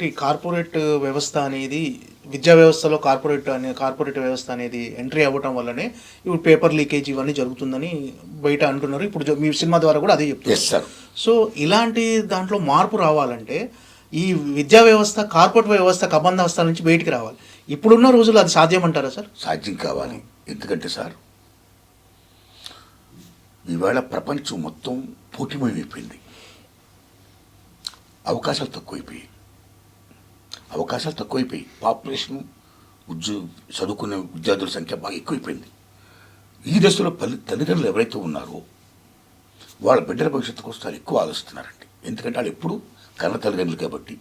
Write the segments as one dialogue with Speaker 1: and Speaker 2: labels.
Speaker 1: ఏంటి కార్పొరేట్ వ్యవస్థ అనేది విద్యా వ్యవస్థలో కార్పొరేట్ వ్యవస్థ అనేది ఎంట్రీ అవ్వటం వల్లనే ఇప్పుడు పేపర్ లీకేజ్ ఇవన్నీ జరుగుతుందని బయట అంటున్నారు. ఇప్పుడు మీ సినిమా ద్వారా కూడా అదే చెప్తున్నారు. సో ఇలాంటి దాంట్లో మార్పు రావాలంటే ఈ విద్యా వ్యవస్థ కార్పొరేట్ వ్యవస్థ కబంధ నుంచి బయటికి రావాలి. ఇప్పుడున్న రోజులు అది సాధ్యమంటారా సార్?
Speaker 2: సాధ్యం కావాలి. ఎందుకంటే సార్, ఇవాళ ప్రపంచం మొత్తం పోటీమయమైపోయింది. అవకాశాలు తక్కువైపోయి పాపులేషన్ చదువుకునే విద్యార్థుల సంఖ్య బాగా ఎక్కువైపోయింది. ఈ దశలో తల్లిదండ్రులు ఎవరైతే ఉన్నారో వాళ్ళ బిడ్డల భవిష్యత్తు కోసం చాలా ఎక్కువ ఆలోచిస్తున్నారండి. ఎందుకంటే వాళ్ళు ఎప్పుడు కన్న తల్లిదండ్రులు కాబట్టి.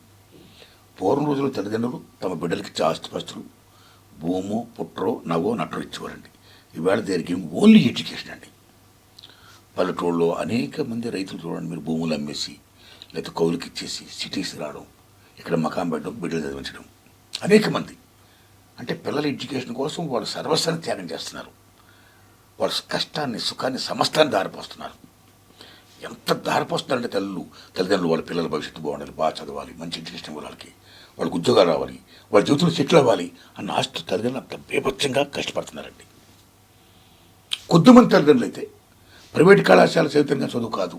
Speaker 2: పూర్వం రోజుల్లో తల్లిదండ్రులు తమ బిడ్డలకి ఆస్తిపాస్తులు భూమో పుట్రో నవో నటరో ఇచ్చేవారండి. ఇవాళ దేనికి ఓన్లీ ఎడ్యుకేషన్ అండి. పల్లెటూళ్ళలో అనేక మంది రైతులు చూడండి, మీరు భూములు అమ్మేసి లేకపోతే కౌలుకి ఇచ్చేసి సిటీస్ రావడం, ఇక్కడ మకాం పెట్టడం, బిడ్డలు చదివించడం. అనేక మంది అంటే పిల్లల ఎడ్యుకేషన్ కోసం వాళ్ళు సర్వస్వాన్ని త్యాగం చేస్తున్నారు. వాళ్ళ కష్టాన్ని సుఖాన్ని సమస్తాన్ని దారిపోస్తున్నారు. ఎంత దారిపోస్తున్నారంటే తల్లిదండ్రులు వాళ్ళ పిల్లల భవిష్యత్తు బాగుండాలి, బాగా చదవాలి, మంచి ఎడ్యుకేషన్ వాళ్ళకి, వాళ్ళకి ఉద్యోగాలు రావాలి, వాళ్ళ జీవితంలో సెటిల్ అవ్వాలి అన్న ఆస్తి తల్లిదండ్రులు అంత బేభత్సంగా కష్టపడుతున్నారండి. కొద్దిమంది తల్లిదండ్రులు అయితే ప్రైవేట్ కళాశాల చదివితంగా చదువు కాదు,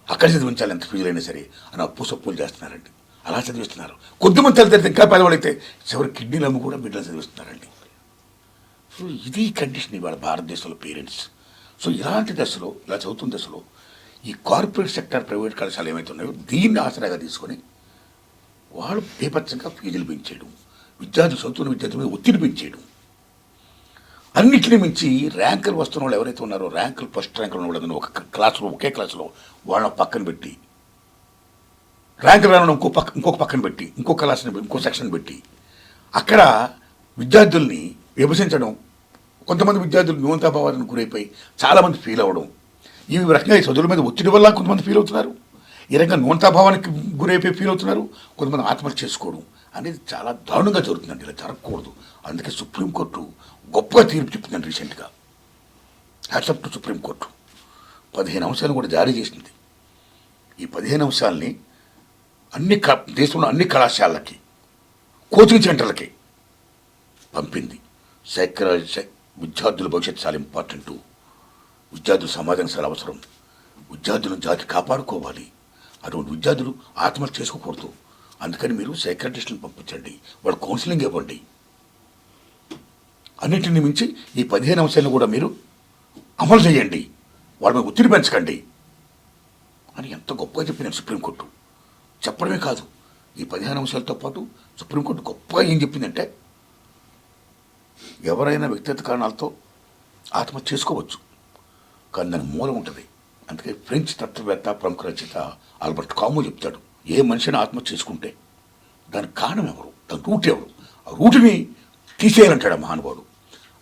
Speaker 2: అక్కడ చదివించాలి ఎంత ఫీజులైనా సరే అని అప్పు సప్పులు చేస్తున్నారండి. అలా చదివిస్తున్నారు. కొద్దిమంది తల్లిదండ్రులు ఇంకా పేదవాళ్ళైతే చివరి కిడ్నీలు అమ్ము కూడా బిడ్డలు చదివిస్తున్నారండి. సో ఇది కండిషన్ ఇవాళ భారతదేశంలో పేరెంట్స్. సో ఇలాంటి దశలో, ఇలా చదువుతున్న దశలో ఈ కార్పొరేట్ సెక్టర్ ప్రైవేట్ కళాశాలలు ఏమైతే ఉన్నాయో దీన్ని ఆసరాగా తీసుకొని వాళ్ళు బేపచ్చంగా ఫీజులు పెంచేయడం, విద్యార్థులు చదువుతున్న విద్యార్థుల మీద ఒత్తిడి పెంచేయడం, అన్నిటిని మించి ర్యాంకులు వస్తున్న వాళ్ళు ఎవరైతే ఉన్నారో ర్యాంకులు ఫస్ట్ ర్యాంకులు ఉన్న ఒకే క్లాసులో వాళ్ళని పక్కన పెట్టి, ర్యాంకులు రావడం ఇంకొక పక్కన పెట్టి, ఇంకో సెక్షన్ పెట్టి అక్కడ విద్యార్థుల్ని విభజించడం, కొంతమంది విద్యార్థులు న్యూనతాభావానికి గురైపోయి చాలామంది ఫీల్ అవ్వడం, ఈ రకంగా చదువుల మీద ఒత్తిడి వల్ల కొంతమంది ఫీల్ అవుతున్నారు, ఈ రకంగా న్యూనతాభావానికి గురైపోయి ఫీల్ అవుతున్నారు, కొంతమంది ఆత్మహత్య చేసుకోవడం అనేది చాలా దారుణంగా జరుగుతుందండి. ఇలా జరగకూడదు. అందుకే సుప్రీంకోర్టు గొప్పగా తీర్పు చెప్తుందండి రీసెంట్గా. హ్యాట్సప్ టు సుప్రీంకోర్టు 15 అంశాలను కూడా జారీ చేసింది. ఈ 15 అంశాలని దేశంలో అన్ని కళాశాలలకి, కోచింగ్ సెంటర్లకి పంపింది. విద్యార్థుల భవిష్యత్తు చాలా ఇంపార్టెంటు, విద్యార్థుల సమాజం చాలా అవసరం, విద్యార్థులను జాతి కాపాడుకోవాలి, అటువంటి విద్యార్థులు ఆత్మహత్య చేసుకోకూడదు. అందుకని మీరు సైకాట్రిస్టులను పంపించండి, వాళ్ళు కౌన్సిలింగ్ ఇవ్వండి. అన్నింటిని మించి ఈ 15 అంశాలను కూడా మీరు అమలు చేయండి, వాళ్ళ మీద ఒత్తిడి పెంచకండి అని ఎంత గొప్పగా చెప్పింది సుప్రీంకోర్టు. చెప్పడమే కాదు, ఈ 15 అంశాలతో పాటు సుప్రీంకోర్టు గొప్పగా ఏం చెప్పిందంటే ఎవరైనా వ్యక్తిగత కారణాలతో ఆత్మహత్య చేసుకోవచ్చు, కానీ దాని మూలం ఉంటుంది. అందుకే ఫ్రెంచ్ తత్వవేత్త ప్రముఖ రచయిత ఆల్బర్ట్ కాము చెప్తాడు, ఏ మనిషిని ఆత్మహత్య చేసుకుంటే దానికి కారణం ఎవరు, దాని రూట్ ఎవరు, ఆ రూట్ని తీసేయాలంటాడు ఆ మహానుభావుడు.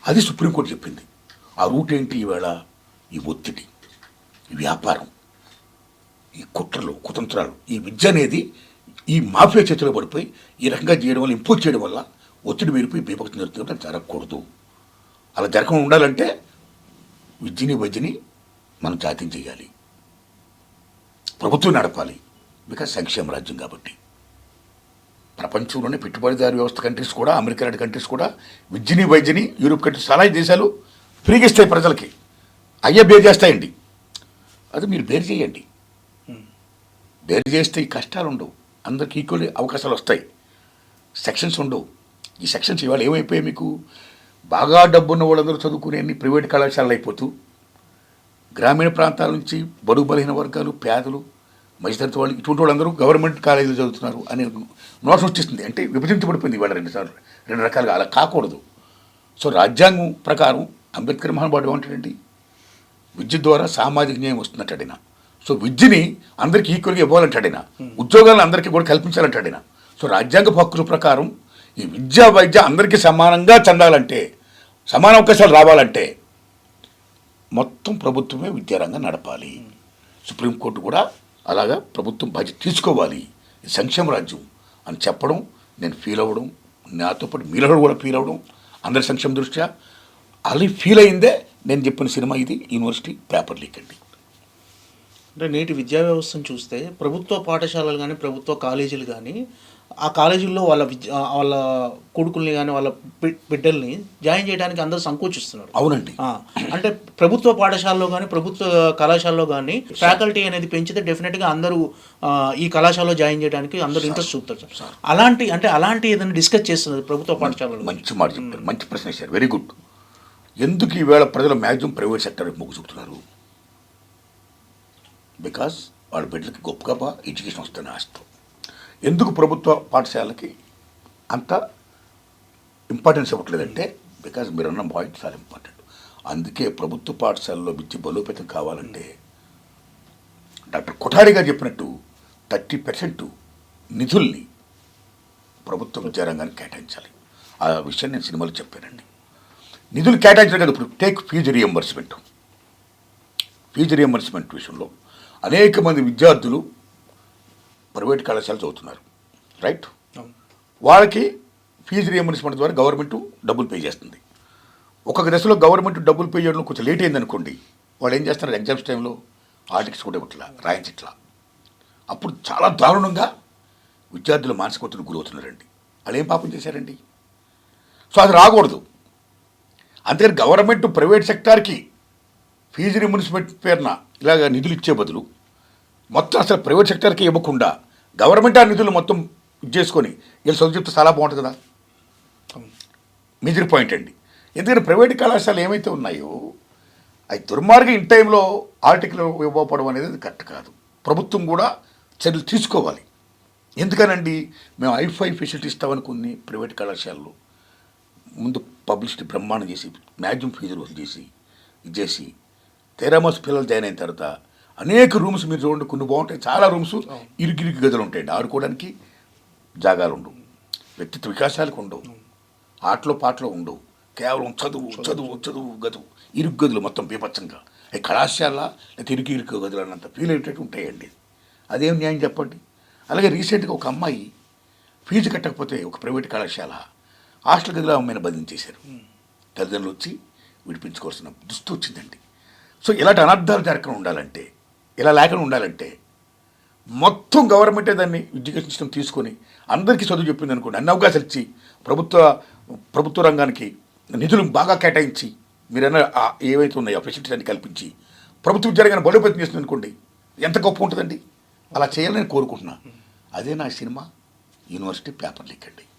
Speaker 2: అది సుప్రీంకోర్టు చెప్పింది. ఆ రూట్ ఏంటి? ఈవేళ ఈ ఒత్తిడి, ఈ వ్యాపారం, ఈ కుట్రలు కుతంత్రాలు, ఈ విద్య అనేది ఈ మాఫియా చేతిలో పడిపోయి ఈ రకంగా చేయడం వల్ల, ఇంపోజ్ చేయడం వల్ల ఒత్తిడి మీరిపోయి బీభక్తం జరుగుతుంటే జరగకూడదు. అలా జరగకుండా ఉండాలంటే వైద్యని మనం జాతీయం చేయాలి, ప్రభుత్వం నడపాలి. బికాజ్ సంక్షేమ రాజ్యం కాబట్టి. ప్రపంచంలోనే పెట్టుబడిదారు వ్యవస్థ కంట్రీస్ కూడా, అమెరికా లాంటి కంట్రీస్ కూడా వైద్యని యూరోప్ కంట్రీస్ చాలా దేశాలు ఫ్రీగా ఇస్తాయి ప్రజలకి. బేర్ చేస్తాయండి. అది మీరు బేర్ చేయండి. బేర్ చేస్తే ఈ కష్టాలు ఉండవు, అందరికి ఈక్వల్ అవకాశాలు వస్తాయి, సెక్షన్స్ ఉండవు. ఈ సెక్షన్స్ ఇవాళ ఏమైపోయాయి, మీకు బాగా డబ్బున్న వాళ్ళందరూ చదువుకునే అన్ని ప్రైవేట్ కళాశాలలు అయిపోతూ గ్రామీణ ప్రాంతాల నుంచి బడుగు బలహీన వర్గాలు, పేదలు, మధ్యతరగతి వాళ్ళు, ఇటువంటి వాళ్ళందరూ గవర్నమెంట్ కాలేజీలో చదువుతున్నారు అనే నోట్స్ వచ్చేస్తుంది. అంటే విభజించబడిపోయింది ఇవాళ రెండు రకాలుగా. అలా కాకూడదు. సో రాజ్యాంగం ప్రకారం అంబేద్కర్ మహానుభావుడు ఏమంటాడండి, విద్య ద్వారా సామాజిక న్యాయం వస్తున్నట్టాడినా. సో విద్యని అందరికీ ఈక్వల్గా ఇవ్వాలంటాడినా, ఉద్యోగాలను అందరికీ కూడా కల్పించాలంటాడినా. సో రాజ్యాంగ హక్కుల ప్రకారం ఈ విద్య వైద్య అందరికీ సమానంగా చెందాలంటే, సమాన అవకాశాలు రావాలంటే మొత్తం ప్రభుత్వమే విద్యారంగం నడపాలి. సుప్రీంకోర్టు కూడా అలాగా ప్రభుత్వం బాధ్యత తీసుకోవాలి. ఇది సంక్షేమ రాజ్యం అని చెప్పడం, నేను ఫీల్ అవ్వడం, నాతో పాటు మీలో కూడా ఫీల్ అవ్వడం, అందరి సంక్షేమ దృష్ట్యా అలా ఫీల్ అయిందే నేను చెప్పిన సినిమా ఇది యూనివర్సిటీ పేపర్ లీక్ అండి.
Speaker 1: అంటే నేటి విద్యా వ్యవస్థను చూస్తే ప్రభుత్వ పాఠశాలలు కానీ ప్రభుత్వ కాలేజీలు కానీ ఆ కాలేజీల్లో వాళ్ళ కొడుకుల్ని కానీ వాళ్ళ బిడ్డల్ని జాయిన్ చేయడానికి అందరూ సంకోచిస్తున్నారు.
Speaker 2: అవునండి.
Speaker 1: అంటే ప్రభుత్వ పాఠశాలలో కానీ ప్రభుత్వ కళాశాలలో కానీ ఫ్యాకల్టీ అనేది పెంచితే డెఫినెట్గా అందరూ ఈ కళాశాలలో జాయిన్ చేయడానికి అందరూ ఇంట్రెస్ట్ చూపుతారు సార్. అలాంటి ఏదైనా డిస్కస్ చేస్తున్నారు ప్రభుత్వ పాఠశాలలో?
Speaker 2: మంచి మాట చెప్పారు, మంచి ప్రశ్న వేశారు, వెరీ గుడ్. ఎందుకు ఈవేళ ప్రజలు మ్యాక్సిమం ప్రైవేట్ సెక్టర్ మొగ్గు చూపుతున్నారు? బికాస్ వాళ్ళ బిడ్డలకి గొప్పగా ఎడ్యుకేషన్ వస్తుంది ఆశతో. ఎందుకు ప్రభుత్వ పాఠశాలకి అంత ఇంపార్టెన్స్ ఇవ్వట్లేదంటే బికాజ్ మీరు అన్న పాయింట్ చాలా ఇంపార్టెంట్. అందుకే ప్రభుత్వ పాఠశాలలో విద్య బలోపేతం కావాలంటే డాక్టర్ కొఠారి గారు చెప్పినట్టు 30% నిధుల్ని ప్రభుత్వ విద్యారంగానికి కేటాయించాలి. ఆ విషయం నేను సినిమాలో చెప్పానండి. నిధులు కేటాయించడం కదా, ఇప్పుడు టేక్ ఫీజు రియంబర్స్మెంట్ విషయంలో అనేక మంది విద్యార్థులు ప్రైవేట్ కళాశాల చదువుతున్నారు, రైట్? వాళ్ళకి ఫీజు రియంబర్స్మెంట్ ద్వారా గవర్నమెంట్ డబ్బులు పే చేస్తుంది. ఒక్కొక్క దశలో గవర్నమెంట్ డబ్బులు పే చేయడం కొంచెం లేట్ అయిందనుకోండి, వాళ్ళు ఏం చేస్తున్నారు, ఎగ్జామ్స్ టైంలో ఆర్టిక్స్ కూడా ఇట్లా రాయించట్లా. అప్పుడు చాలా దారుణంగా విద్యార్థులు మానసిక ఒత్తిడికి గురవుతున్నారండి. వాళ్ళు ఏం పాపం చేశారండి? సో అది రాకూడదు. అందుకని గవర్నమెంట్ ప్రైవేట్ సెక్టార్కి ఫీజు రియంబర్స్మెంట్ పేరున ఇలాగ నిధులు ఇచ్చే బదులు మొత్తం అసలు ప్రైవేట్ సెక్టార్కి ఇవ్వకుండా గవర్నమెంట్ ఆ నిధులు మొత్తం చేసుకొని వీళ్ళు చదువు చెప్తే చాలా బాగుంటుంది కదా. మేజర్ పాయింట్ అండి. ఎందుకంటే ప్రైవేట్ కళాశాలలు ఏమైతే ఉన్నాయో అవి దుర్మార్గం ఇన్ టైంలో ఆర్టికల్ ఇవ్వకపోవడం అనేది కరెక్ట్ కాదు. ప్రభుత్వం కూడా చర్యలు తీసుకోవాలి. ఎందుకనండి, మేము ఐఫై ఫెసిలిటీ ఇస్తామనుకుని ప్రైవేట్ కళాశాలలో ముందు పబ్లిసిటీ బ్రహ్మాండం చేసి మ్యాక్సిమం ఫీజులు వసూలు చేసి ఇచ్చేసి తెరామస్ పిల్లలు జాయిన్ అయిన తర్వాత అనేక రూమ్స్ మీరు చూడండి, కొన్ని బాగుంటాయి, చాలా రూమ్స్ ఇరుగిరికి గదులు ఉంటాయండి. ఆడుకోవడానికి జాగాలు ఉండవు, వ్యక్తిత్వ వికాసాలకు ఉండవు, ఆటలో పాటలో ఉండవు, కేవలం చదువు గదువు ఇరుగు గదులు మొత్తం బీభత్సంగా. అవి కళాశాల లేకపోతే ఇరుకు గదులు అన్నంత ఫీల్ అయ్యేటట్టు ఉంటాయండి. అదేం న్యాయం చెప్పండి? అలాగే రీసెంట్గా ఒక అమ్మాయి ఫీజు కట్టకపోతే ఒక ప్రైవేట్ కళాశాల హాస్టల్ గదిలో అమ్మాయిని బంధించేశారు. తల్లిదండ్రులు వచ్చి విడిపించుకోవాల్సిన దుస్థితి వచ్చిందండి. సో ఇలాంటి అనర్థాలు జరగకుండా ఉండాలంటే, ఇలా లేకుండా ఉండాలంటే మొత్తం గవర్నమెంటే దాన్ని ఎడ్యుకేషన్ సిస్టమ్ తీసుకొని అందరికీ చదువు చెప్పింది అనుకోండి, అన్ని అవకాశాలు ఇచ్చి ప్రభుత్వ రంగానికి నిధులు బాగా కేటాయించి మీరన్నా ఏవైతే ఉన్నాయో ఫెసిలిటీస్ అన్ని కల్పించి ప్రభుత్వ విద్యారంగాన్ని బలోపేతం చేస్తుంది అనుకోండి, ఎంత గొప్ప ఉంటుందండి. అలా చేయాలని కోరుకుంటున్నా. అదే నా సినిమా యూనివర్సిటీ పేపర్ లీక్ అండి.